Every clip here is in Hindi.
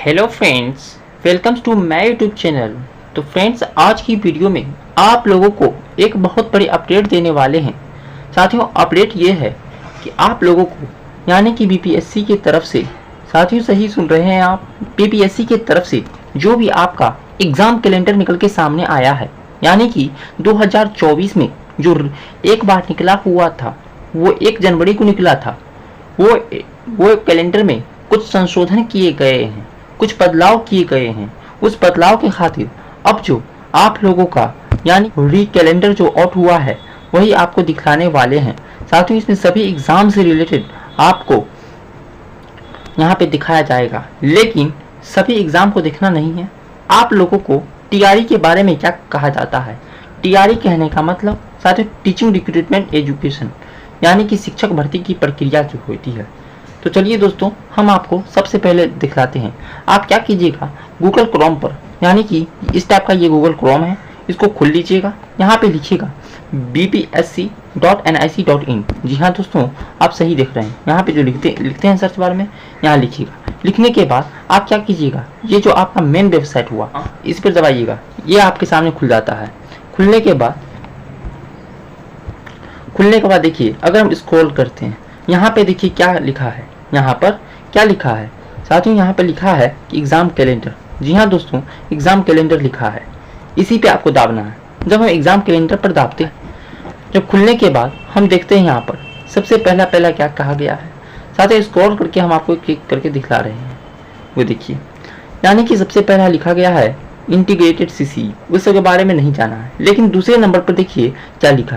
Hello friends, welcomes to my YouTube channel. तो फ्रेंड्स, आज की वीडियो में आप लोगों को एक बहुत बड़ी अपडेट देने वाले हैं। साथियों, अपडेट ये है कि आप लोगों को यानी कि बीपीएससी की तरफ से, साथियों सही सुन रहे हैं आप, बीपीएससी की तरफ से जो भी आपका एग्ज़ाम कैलेंडर निकल के सामने आया है, यानी कि 2024 में जो एक बार निकला हुआ था वो 1 जनवरी को निकला था, वो कैलेंडर में कुछ संशोधन किए गए हैं, कुछ बदलाव किए गए हैं। उस बदलाव के खातिर अब जो आप लोगों का यानी री कैलेंडर जो आउट हुआ है वही आपको दिखाने वाले हैं। साथ ही इसमें सभी एग्जाम से रिलेटेड आपको यहाँ पे दिखाया जाएगा, लेकिन सभी एग्जाम को देखना नहीं है। आप लोगों को टीआरई के बारे में क्या कहा जाता है। टीआरई कहने का मतलब साथ टीचिंग रिक्रूटमेंट एजुकेशन, यानी कि शिक्षक भर्ती की प्रक्रिया जो होती है। तो चलिए दोस्तों, हम आपको सबसे पहले दिखलाते हैं। आप क्या कीजिएगा, गूगल क्रोम पर, यानी कि इस टाइप का ये गूगल क्रोम है, इसको खोल लीजिएगा। यहाँ पे लिखिएगा bpsc.nic.in। जी हाँ दोस्तों, आप सही देख रहे हैं। यहाँ पे जो लिखते हैं सर्च बार में, यहाँ लिखिएगा। लिखने के बाद आप क्या कीजिएगा, ये जो आपका मेन वेबसाइट हुआ इस पर दबाइएगा। ये आपके सामने खुल जाता है। खुलने के बाद देखिए, अगर हम स्क्रॉल करते हैं, यहाँ पे देखिए क्या लिखा है। यहाँ पर क्या लिखा है साथियों, यहाँ पे लिखा है कि एग्जाम कैलेंडर। जी हाँ दोस्तों, एग्जाम कैलेंडर लिखा है, इसी पे आपको दाबना है। जब हम एग्जाम कैलेंडर पर दाबते हैं, जब खुलने के बाद हम देखते हैं यहाँ पर सबसे पहला क्या कहा गया है। साथ ही स्क्रॉल करके हम आपको क्लिक करके दिखला रहे हैं, वो देखिए। यानी कि सबसे पहला लिखा गया है इंटीग्रेटेड सीसी, उसके बारे में नहीं जाना है। लेकिन दूसरे नंबर पर देखिए क्या लिखा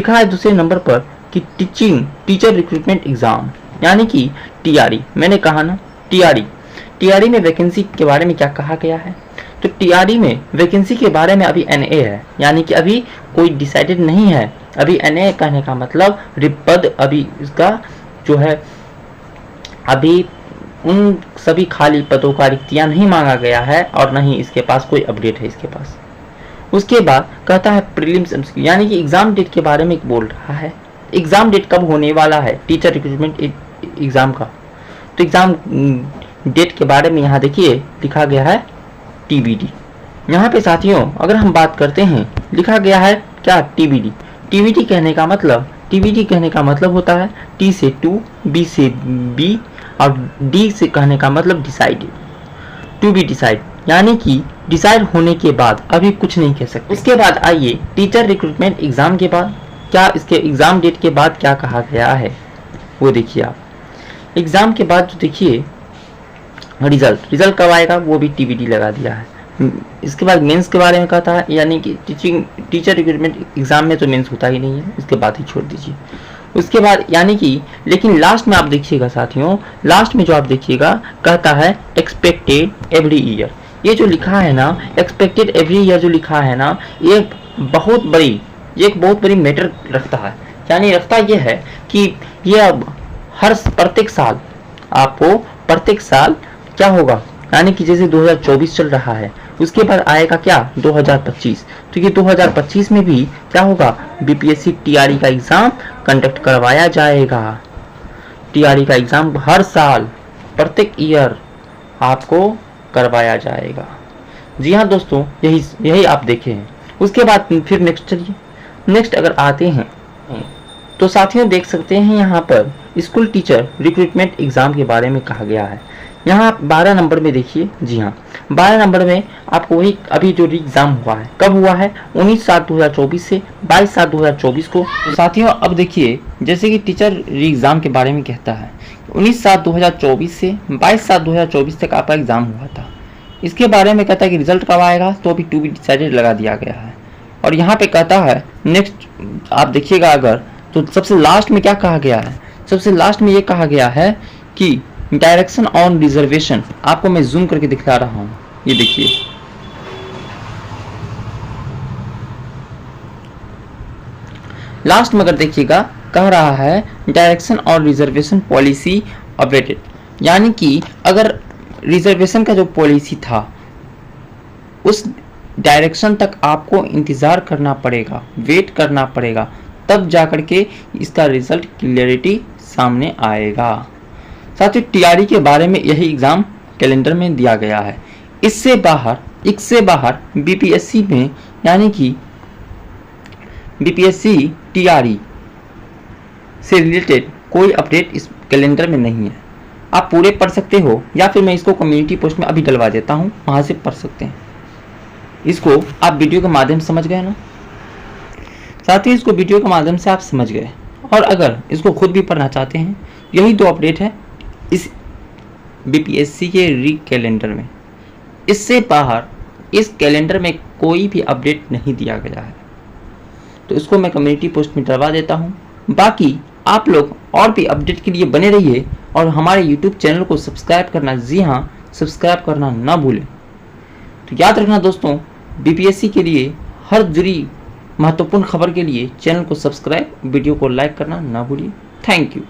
है दूसरे नंबर पर कि टीचर रिक्रूटमेंट एग्जाम, यानी कि टीआरई। मैंने कहा ना टीआरई में वैकेंसी के बारे में क्या कहा गया है। तो टीआरई में वैकेंसी के बारे में अभी एनए है, यानी कि अभी कोई डिसाइडेड नहीं है। अभी एनए कहने का मतलब पद, अभी इसका जो है अभी उन सभी खाली पदों का रिक्तियां नहीं मांगा गया है, और न ही इसके पास कोई अपडेट है इसके पास। उसके बाद कहता है प्रीलिम्स, यानी कि एग्जाम डेट के बारे में बोल रहा है। एग्जाम डेट कब होने वाला है टीचर रिक्रूटमेंट एग्जाम का। तो एग्जाम डेट के बारे में यहाँ देखिए लिखा गया है टीबीडी। यहाँ पे साथियों अगर हम बात करते हैं, लिखा गया है क्या टीबीडी। टीबीडी कहने का मतलब होता है टी से टू, बी से बी, और डी से कहने का मतलब डिसाइडेड, टू बी डिसाइड, यानी कि डिसाइड होने के बाद अभी कुछ नहीं कह सकते। उसके बाद आइए टीचर रिक्रूटमेंट एग्जाम के बाद क्या, इसके एग्जाम डेट के बाद क्या कहा गया है वो देखिए आप। एग्जाम के बाद जो देखिए रिजल्ट कब आएगा वो भी टीबीडी लगा दिया है। इसके बाद मेंस के बारे में कहता है, यानी कि टीचर रिक्रूटमेंट एग्जाम में तो मेंस होता ही नहीं है, इसके बाद ही छोड़ दीजिए। उसके बाद यानी कि, लेकिन लास्ट में आप देखिएगा साथियों, लास्ट में जो आप देखिएगा कहता है एक्सपेक्टेड एवरी ईयर। ये जो लिखा है ना, एक्सपेक्टेड एवरी ईयर जो लिखा है ना, ये एक बहुत बड़ी मैटर रखता है। यानी रखता ये है कि ये अब प्रत्येक साल क्या होगा, यानी कि जैसे 2024 चल रहा है, उसके बाद आएगा क्या 2025। तो ये 2025 में भी क्या होगा, बीपीएससी टीआरई का एग्जाम कंडक्ट करवाया जाएगा। टीआरई का एग्जाम हर साल प्रत्येक ईयर आपको करवाया जाएगा। जी हाँ दोस्तों, यही आप देखे हैं। उसके बाद फिर नेक्स्ट अगर आते हैं तो साथियों देख सकते हैं यहाँ पर स्कूल टीचर रिक्रूटमेंट एग्जाम के बारे में कहा गया है। यहाँ 12 नंबर में देखिए। जी हाँ, 12 नंबर में आपको वही अभी जो एग्जाम हुआ है, कब हुआ है 19/7/2024 से 22/7/2024 को। तो साथियों अब देखिए, जैसे कि टीचर एग्जाम के बारे में कहता है 19/7/2024 से 22/7/2024 तक आपका एग्जाम हुआ था। इसके बारे में कहता है कि रिजल्ट कब आएगा, तो अभी टू बी डिसाइडेड लगा दिया गया है। और यहाँ पे कहता है नेक्स्ट, आप देखिएगा अगर, तो सबसे लास्ट में क्या कहा गया है, सबसे लास्ट में ये कहा गया है कि डायरेक्शन ऑन रिजर्वेशन। आपको मैं जूम करके दिखा रहा हूँ, ये देखिए। लास्ट में अगर देखिएगा कह रहा है direction on reservation policy updated, यानी कि अगर रिजर्वेशन का जो पॉलिसी था उस डायरेक्शन तक आपको इंतज़ार करना पड़ेगा, वेट करना पड़ेगा, तब जाकर के इसका रिजल्ट क्लियरिटी सामने आएगा। साथ ही टीआरई के बारे में यही एग्ज़ाम कैलेंडर में दिया गया है। इससे बाहर बीपीएससी में यानी कि बीपीएससी टीआरई से रिलेटेड कोई अपडेट इस कैलेंडर में नहीं है। आप पूरे पढ़ सकते हो या फिर मैं इसको कम्युनिटी पोस्ट में अभी डलवा देता हूँ, वहाँ से पढ़ सकते हैं। इसको आप वीडियो के माध्यम से समझ गए ना। साथ ही इसको वीडियो के माध्यम से आप समझ गए, और अगर इसको खुद भी पढ़ना चाहते हैं, यही 2 अपडेट है इस बीपीएससी के री कैलेंडर में। इससे बाहर इस कैलेंडर में कोई भी अपडेट नहीं दिया गया है, तो इसको मैं कम्युनिटी पोस्ट में डलवा देता हूँ। बाकी आप लोग और भी अपडेट के लिए बने रहिए और हमारे यूट्यूब चैनल को सब्सक्राइब करना, जी हाँ, सब्सक्राइब करना ना भूलें। तो याद रखना दोस्तों, बीपीएससी के लिए हर जुड़ी महत्वपूर्ण खबर के लिए चैनल को सब्सक्राइब, वीडियो को लाइक करना ना भूलिए। Thank you.